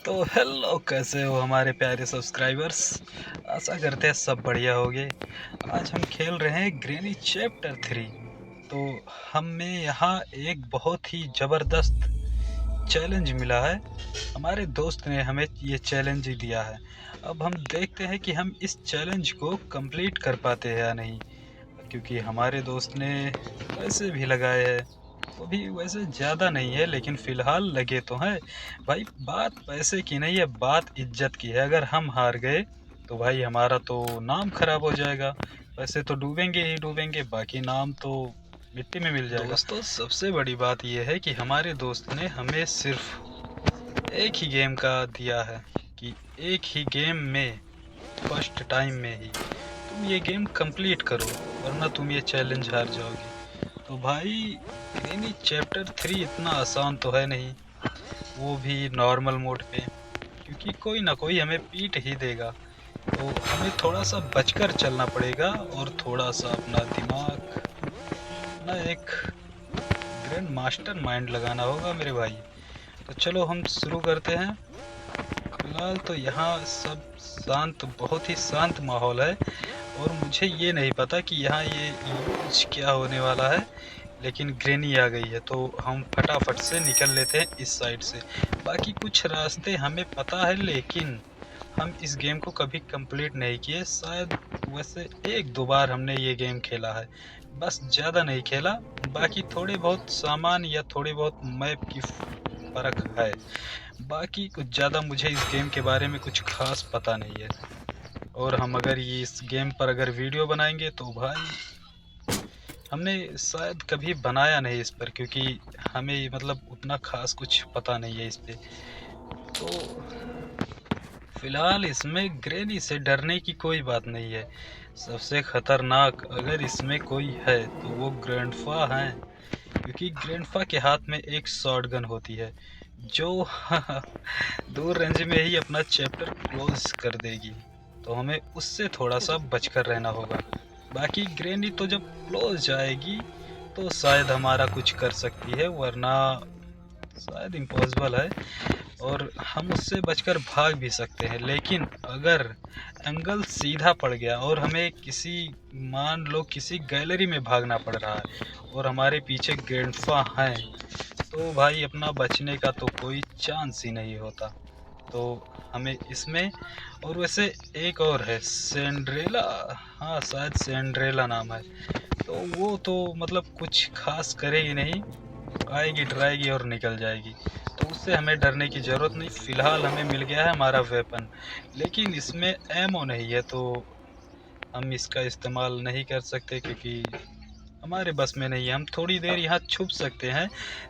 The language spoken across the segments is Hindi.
तो हेलो, कैसे हो हमारे प्यारे सब्सक्राइबर्स। आशा करते हैं सब बढ़िया होगे। आज हम खेल रहे हैं ग्रेनी चैप्टर 3। तो हमें यहाँ एक बहुत ही ज़बरदस्त चैलेंज मिला है। हमारे दोस्त ने हमें ये चैलेंज दिया है। अब हम देखते हैं कि हम इस चैलेंज को कंप्लीट कर पाते हैं या नहीं, क्योंकि हमारे दोस्त ने पैसे भी लगाए हैं। वो भी वैसे ज़्यादा नहीं है, लेकिन फ़िलहाल लगे तो हैं। भाई, बात पैसे की नहीं है, बात इज़्ज़त की है। अगर हम हार गए तो भाई हमारा तो नाम ख़राब हो जाएगा। पैसे तो डूबेंगे ही डूबेंगे, बाकी नाम तो मिट्टी में मिल जाएगा। दोस्तों, सबसे बड़ी बात ये है कि हमारे दोस्त ने हमें सिर्फ़ एक ही गेम का दिया है कि एक ही गेम में, फर्स्ट टाइम में ही तुम ये गेम कंप्लीट करो, वरना तुम ये चैलेंज हार जाओगे। तो भाई, ग्रेनी चैप्टर 3 इतना आसान तो है नहीं, वो भी नॉर्मल मोड पे, क्योंकि कोई ना कोई हमें पीट ही देगा। तो हमें थोड़ा सा बचकर चलना पड़ेगा और थोड़ा सा अपना दिमाग, अपना एक ग्रैंड मास्टर माइंड लगाना होगा मेरे भाई। तो चलो हम शुरू करते हैं। फिलहाल तो यहाँ सब शांत, बहुत ही शांत माहौल है, और मुझे ये नहीं पता कि यहाँ ये यूज क्या होने वाला है। लेकिन ग्रेनी आ गई है तो हम फटाफट से निकल लेते हैं इस साइड से। बाकी कुछ रास्ते हमें पता है, लेकिन हम इस गेम को कभी कंप्लीट नहीं किए शायद। वैसे एक दो बार हमने ये गेम खेला है, बस ज़्यादा नहीं खेला। बाकी थोड़े बहुत सामान या थोड़ी बहुत मैप की फ़र्क है। बाकी कुछ ज़्यादा मुझे इस गेम के बारे में कुछ खास पता नहीं है। और हम अगर ये इस गेम पर अगर वीडियो बनाएंगे तो भाई, हमने शायद कभी बनाया नहीं इस पर, क्योंकि हमें मतलब उतना खास कुछ पता नहीं है इस पे। तो फिलहाल इसमें ग्रेनी से डरने की कोई बात नहीं है। सबसे खतरनाक अगर इसमें कोई है तो वो ग्रैंडफा हैं, क्योंकि ग्रैंडफा के हाथ में एक शॉटगन होती है जो दूर रेंज में ही अपना चैप्टर क्लोज कर देगी। तो हमें उससे थोड़ा सा बचकर रहना होगा। बाकी ग्रेनी तो जब क्लोज जाएगी तो शायद हमारा कुछ कर सकती है, वरना शायद इम्पॉसिबल है। और हम उससे बचकर भाग भी सकते हैं, लेकिन अगर एंगल सीधा पड़ गया और हमें किसी, मान लो किसी गैलरी में भागना पड़ रहा है और हमारे पीछे ग्रैंडफा हैं, तो भाई अपना बचने का तो कोई चांस ही नहीं होता। तो हमें इसमें, और वैसे एक और है सेंड्रेला, हाँ शायद सेंड्रेला नाम है। तो वो तो मतलब कुछ खास करेगी नहीं, आएगी डराएगी और निकल जाएगी। तो उससे हमें डरने की ज़रूरत नहीं। फ़िलहाल हमें मिल गया है हमारा वेपन, लेकिन इसमें एमो नहीं है, तो हम इसका इस्तेमाल नहीं कर सकते, क्योंकि हमारे बस में नहीं है। हम थोड़ी देर यहाँ छुप सकते हैं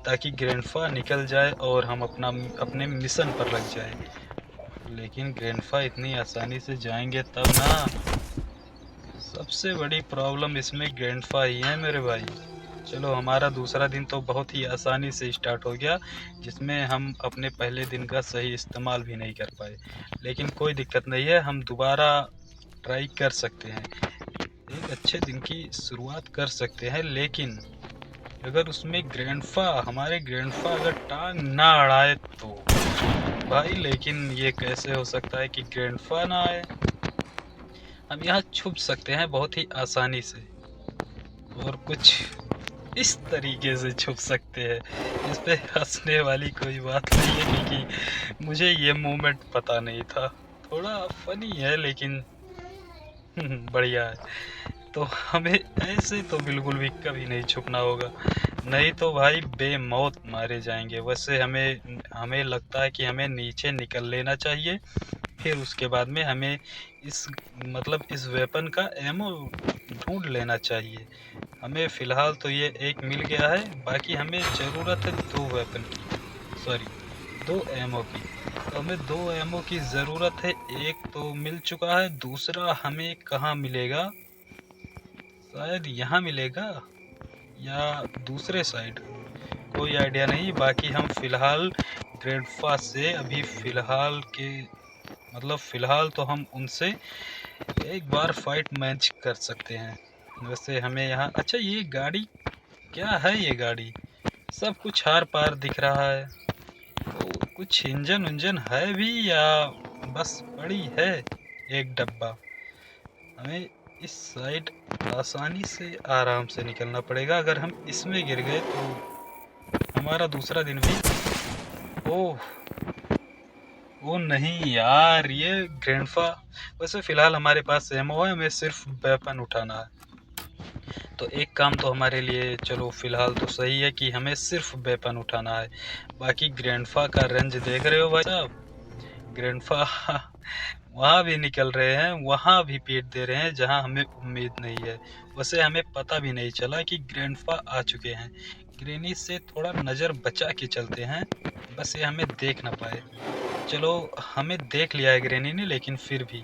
ताकि ग्रैंडफा निकल जाए और हम अपने मिशन पर लग जाए। लेकिन ग्रैंडफा इतनी आसानी से जाएंगे तब ना। सबसे बड़ी प्रॉब्लम इसमें ग्रैंडफा ही है मेरे भाई। चलो, हमारा दूसरा दिन तो बहुत ही आसानी से स्टार्ट हो गया, जिसमें हम अपने पहले दिन का सही इस्तेमाल भी नहीं कर पाए। लेकिन कोई दिक्कत नहीं है, हम दोबारा ट्राई कर सकते हैं, एक अच्छे दिन की शुरुआत कर सकते हैं। लेकिन अगर उसमें ग्रैंडफा, हमारे ग्रैंडफा अगर टांग ना अड़ाए तो भाई, लेकिन ये कैसे हो सकता है कि ग्रैंडफा ना आए। हम यहाँ छुप सकते हैं बहुत ही आसानी से, और कुछ इस तरीके से छुप सकते हैं। इस पे हंसने वाली कोई बात नहीं है, क्योंकि मुझे ये मोमेंट पता नहीं था। थोड़ा फनी है, लेकिन बढ़िया है। तो हमें ऐसे तो बिल्कुल भी कभी नहीं छुपना होगा, नहीं तो भाई बेमौत मारे जाएंगे। वैसे हमें हमें लगता है कि हमें नीचे निकल लेना चाहिए, फिर उसके बाद में हमें इस, मतलब इस वेपन का एमो ढूंढ लेना चाहिए। हमें फ़िलहाल तो ये एक मिल गया है, बाकी हमें ज़रूरत है दो वेपन की, सॉरी दो एमओ की। तो हमें दो एमओ की ज़रूरत है। एक तो मिल चुका है, दूसरा हमें कहाँ मिलेगा, शायद यहाँ मिलेगा या दूसरे साइड, कोई आइडिया नहीं। बाकी हम फ़िलहाल ग्रेडफा से अभी फ़िलहाल के, मतलब फ़िलहाल तो हम उनसे एक बार फाइट मैच कर सकते हैं। वैसे हमें यहाँ, अच्छा ये गाड़ी क्या है, ये गाड़ी सब कुछ हार पार दिख रहा है। तो कुछ इंजन उंजन है भी या बस पड़ी है एक डब्बा। हमें इस साइड आसानी से आराम से निकलना पड़ेगा। अगर हम इसमें गिर गए तो हमारा दूसरा दिन भी। ओह वो नहीं यार, ये ग्रैंडफा। वैसे फिलहाल हमारे पास एमओ है, हमें सिर्फ वेपन उठाना है। तो एक काम तो हमारे लिए चलो फिलहाल तो सही है कि हमें सिर्फ वेपन उठाना है। बाकी ग्रैंडफा का रेंज देख रहे हो भाई साहब। ग्रैंडफा वहाँ भी निकल रहे हैं, वहाँ भी पीट दे रहे हैं जहाँ हमें उम्मीद नहीं है। वैसे हमें पता भी नहीं चला कि ग्रैंडफा आ चुके हैं। ग्रेनी से थोड़ा नज़र बचा के चलते हैं, बस ये हमें देख ना पाए। चलो हमें देख लिया है ग्रेनी ने, लेकिन फिर भी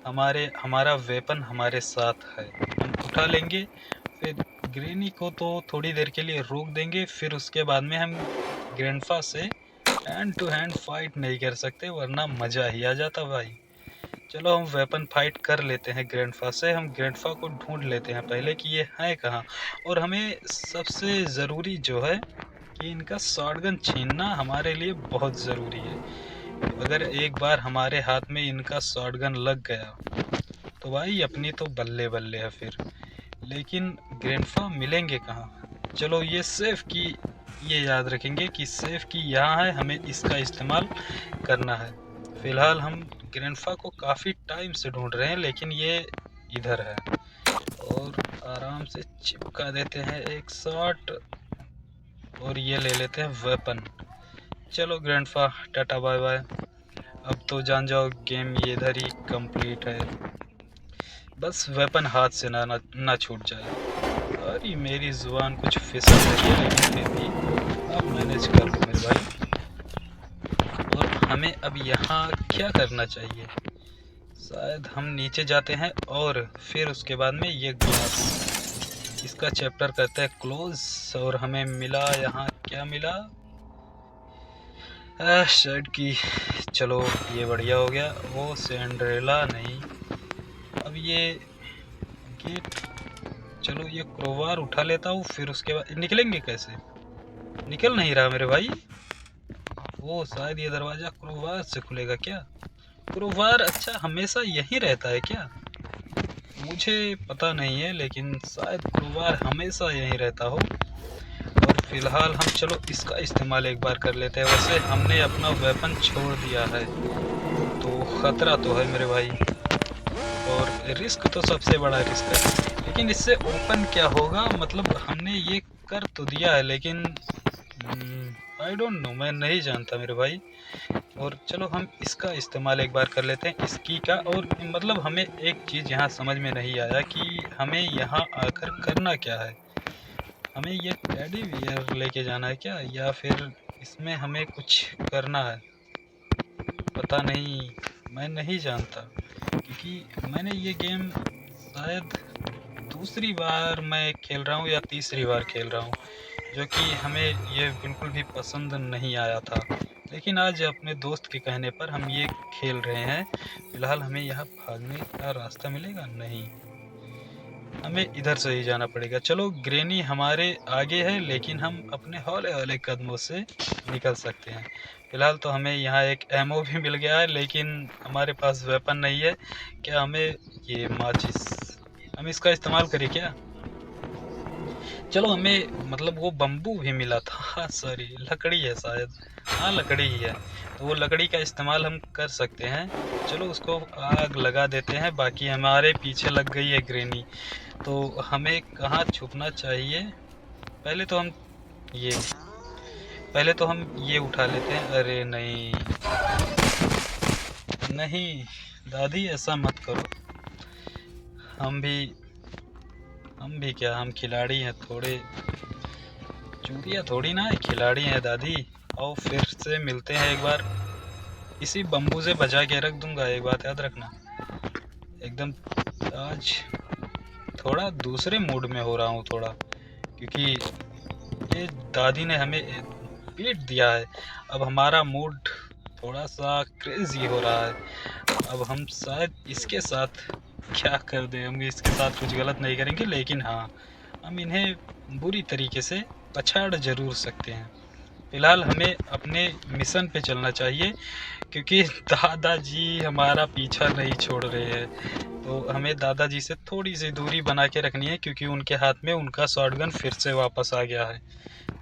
हमारा वेपन हमारे साथ है, हम उठा लेंगे। फिर ग्रेनी को तो थोड़ी देर के लिए रोक देंगे, फिर उसके बाद में हम ग्रैंडफा से हैंड टू हैंड फाइट नहीं कर सकते, वरना मज़ा ही आ जाता भाई। चलो हम वेपन फाइट कर लेते हैं ग्रैंडफा से। हम ग्रैंडफा को ढूंढ लेते हैं पहले कि ये है कहाँ। और हमें सबसे ज़रूरी जो है कि इनका शॉटगन छीनना हमारे लिए बहुत ज़रूरी है। अगर एक बार हमारे हाथ में इनका शॉटगन लग गया तो भाई अपनी तो बल्ले बल्ले है फिर। लेकिन ग्रैंडफा मिलेंगे कहाँ। चलो ये सेफ की, ये याद रखेंगे कि सेफ की यहाँ है, हमें इसका इस्तेमाल करना है। फिलहाल हम ग्रैंडफा को काफ़ी टाइम से ढूंढ रहे हैं, लेकिन ये इधर है। और आराम से चिपका देते हैं एक शॉट और ये ले लेते हैं वेपन। चलो ग्रैंडफा टाटा बाय बाय। अब तो जान जाओ गेम ये इधर ही कंप्लीट है, बस वेपन हाथ से ना छूट जाए। अरे मेरी जुबान कुछ फिसल रही है, लेकिन फिर भी आप मैनेज कर लो मेरे भाई। और हमें अब यहाँ क्या करना चाहिए, शायद हम नीचे जाते हैं और फिर उसके बाद में ये ग्लास, इसका चैप्टर करते हैं क्लोज। और हमें मिला यहाँ, क्या मिला, शर्ट की। चलो ये बढ़िया हो गया। वो सिंड्रेला नहीं, अब ये गेट। चलो ये क्रोवार उठा लेता हूँ, फिर उसके बाद निकलेंगे कैसे, निकल नहीं रहा मेरे भाई। वो शायद ये दरवाज़ा क्रोवार से खुलेगा क्या। क्रोवार अच्छा हमेशा यहीं रहता है क्या, मुझे पता नहीं है, लेकिन शायद क्रोवार हमेशा यहीं रहता हो। और फिलहाल हम चलो इसका इस्तेमाल एक बार कर लेते हैं। वैसे हमने अपना वेपन छोड़ दिया है तो ख़तरा तो है मेरे भाई, और रिस्क तो सबसे बड़ा रिस्क है। लेकिन इससे ओपन क्या होगा, मतलब हमने ये कर तो दिया है, लेकिन आई डोंट नो, मैं नहीं जानता मेरे भाई। और चलो हम इसका इस्तेमाल एक बार कर लेते हैं, इस की का। और मतलब हमें एक चीज़ यहाँ समझ में नहीं आया कि हमें यहाँ आकर करना क्या है। हमें ये टेडी बियर लेके जाना है क्या, या फिर इसमें हमें कुछ करना है, पता नहीं, मैं नहीं जानता। क्योंकि मैंने ये गेम शायद दूसरी बार मैं खेल रहा हूँ या तीसरी बार खेल रहा हूँ, जो कि हमें ये बिल्कुल भी पसंद नहीं आया था। लेकिन आज अपने दोस्त के कहने पर हम ये खेल रहे हैं। फिलहाल हमें यहाँ भागने का रास्ता मिलेगा नहीं, हमें इधर से ही जाना पड़ेगा। चलो ग्रेनी हमारे आगे है, लेकिन हम अपने हौले हौले कदमों से निकल सकते हैं। फिलहाल तो हमें यहाँ एक एमओ भी मिल गया है, लेकिन हमारे पास वेपन नहीं है। क्या हमें ये माचिस, हम इसका इस्तेमाल करें क्या। चलो हमें मतलब वो बम्बू भी मिला था, सॉरी लकड़ी है शायद, हाँ लकड़ी ही है, तो वो लकड़ी का इस्तेमाल हम कर सकते हैं। चलो उसको आग लगा देते हैं। बाकी हमारे पीछे लग गई है ग्रेनी, तो हमें कहाँ छुपना चाहिए। पहले तो हम ये पहले तो हम ये उठा लेते हैं। अरे नहीं नहीं दादी ऐसा मत करो, हम भी क्या, हम खिलाड़ी हैं, थोड़े चूतिया थोड़ी ना है, खिलाड़ी हैं दादी। आओ फिर से मिलते हैं एक बार, इसी बम्बू से बचा के रख दूंगा, एक बात याद रखना। एकदम आज थोड़ा दूसरे मूड में हो रहा हूँ थोड़ा, क्योंकि ये दादी ने हमें पीट दिया है। अब हमारा मूड थोड़ा सा क्रेजी हो रहा है। अब हम शायद इसके साथ क्या कर दें, हम इसके साथ कुछ गलत नहीं करेंगे, लेकिन हाँ हम इन्हें बुरी तरीके से पछाड़ जरूर सकते हैं। फिलहाल हमें अपने मिशन पे चलना चाहिए, क्योंकि दादाजी हमारा पीछा नहीं छोड़ रहे हैं। तो हमें दादाजी से थोड़ी सी दूरी बना के रखनी है, क्योंकि उनके हाथ में उनका शॉटगन फिर से वापस आ गया है।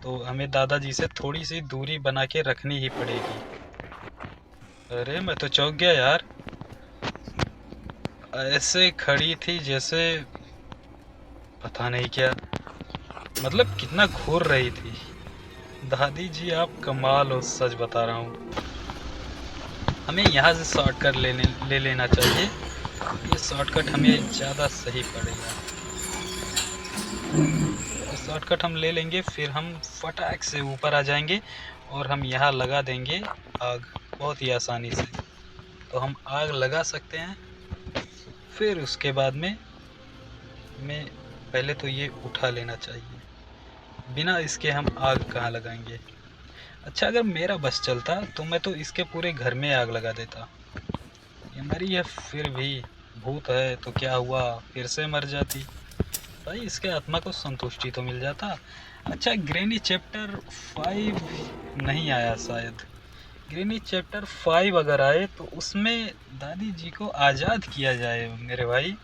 तो हमें दादाजी से थोड़ी सी दूरी बना के रखनी ही पड़ेगी। अरे मैं तो चौंक गया यार, ऐसे खड़ी थी जैसे पता नहीं क्या, मतलब कितना घूर रही थी। दादी जी आप कमाल हो, सच बता रहा हूँ। हमें यहाँ से शॉर्टकट ले लेना चाहिए, ये शॉर्टकट हमें ज़्यादा सही पड़ेगा। शॉर्टकट हम ले लेंगे, फिर हम फटाक से ऊपर आ जाएंगे और हम यहाँ लगा देंगे आग बहुत ही आसानी से। तो हम आग लगा सकते हैं, फिर उसके बाद में हमें पहले तो ये उठा लेना चाहिए। बिना इसके हम आग कहाँ लगाएंगे। अच्छा, अगर मेरा बस चलता तो मैं तो इसके पूरे घर में आग लगा देता। ये मरी है, फिर भी भूत है तो क्या हुआ, फिर से मर जाती भाई, इसके आत्मा को संतुष्टि तो मिल जाता। अच्छा, ग्रेनी चैप्टर 5 नहीं आया शायद। ग्रेनी चैप्टर 5 अगर आए तो उसमें दादी जी को आज़ाद किया जाए मेरे भाई।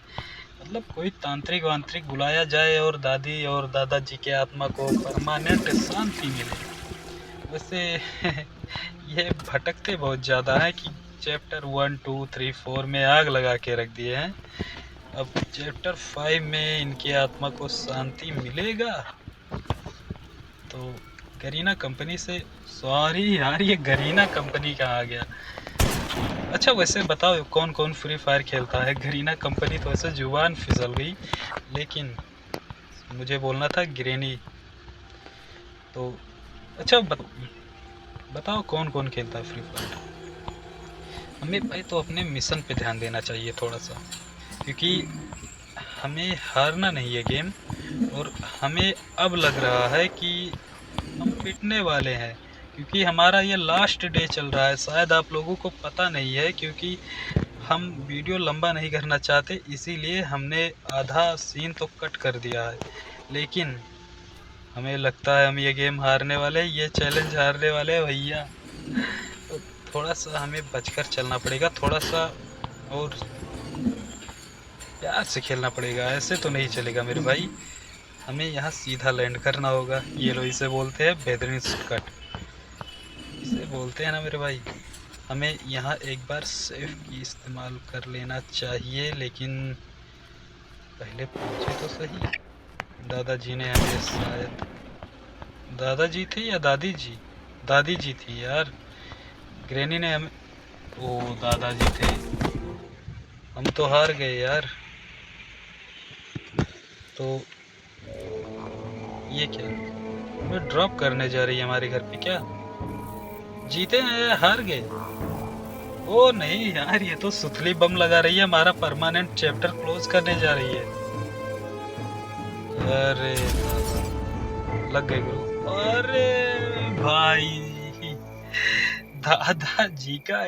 मतलब कोई तांत्रिक वांत्रिक बुलाया जाए और दादी और दादाजी के आत्मा को परमानेंट शांति मिले। वैसे ये भटकते बहुत ज़्यादा है कि चैप्टर 1 2 3 4 में आग लगा के रख दिए हैं। अब चैप्टर 5 में इनकी आत्मा को शांति मिलेगा। तो गरीना कंपनी से, सॉरी यार ये गरीना कंपनी कहाँ आ गया। अच्छा वैसे बताओ कौन कौन फ्री फायर खेलता है। गरीना कंपनी तो वैसे जुबान फिसल गई, लेकिन मुझे बोलना था ग्रेनी। तो अच्छा बताओ कौन कौन खेलता है फ्री फायर। हमें भाई तो अपने मिशन पे ध्यान देना चाहिए थोड़ा सा, क्योंकि हमें हारना नहीं है गेम। और हमें अब लग रहा है कि हम पिटने वाले हैं, क्योंकि हमारा ये लास्ट डे चल रहा है। शायद आप लोगों को पता नहीं है, क्योंकि हम वीडियो लंबा नहीं करना चाहते, इसीलिए हमने आधा सीन तो कट कर दिया है। लेकिन हमें लगता है हम ये गेम हारने वाले, ये चैलेंज हारने वाले हैं भैया। तो थोड़ा सा हमें बचकर चलना पड़ेगा, थोड़ा सा और प्यार से खेलना पड़ेगा, ऐसे तो नहीं चलेगा मेरे भाई। हमें यहाँ सीधा लैंड करना होगा। ये लो, इसे बोलते हैं बेहतरीन शॉर्टकट, इसे बोलते हैं ना मेरे भाई। हमें यहाँ एक बार सेफ की इस्तेमाल कर लेना चाहिए, लेकिन पहले पूछे तो सही। दादाजी ने हमें शायद, दादाजी थे या दादी जी, दादी जी थी यार। ग्रैनी ने हमें, ओ दादाजी थे। हम तो हार गए यार। तो ये क्या, हमें ड्रॉप करने जा रही है हमारे घर पे क्या। जीते हैं या हार गए। ओ नहीं यार, ये तो सुतली बम लगा रही है, हमारा परमानेंट चैप्टर क्लोज करने जा रही है। अरे लग गए गुरु। अरे भाई दादाजी का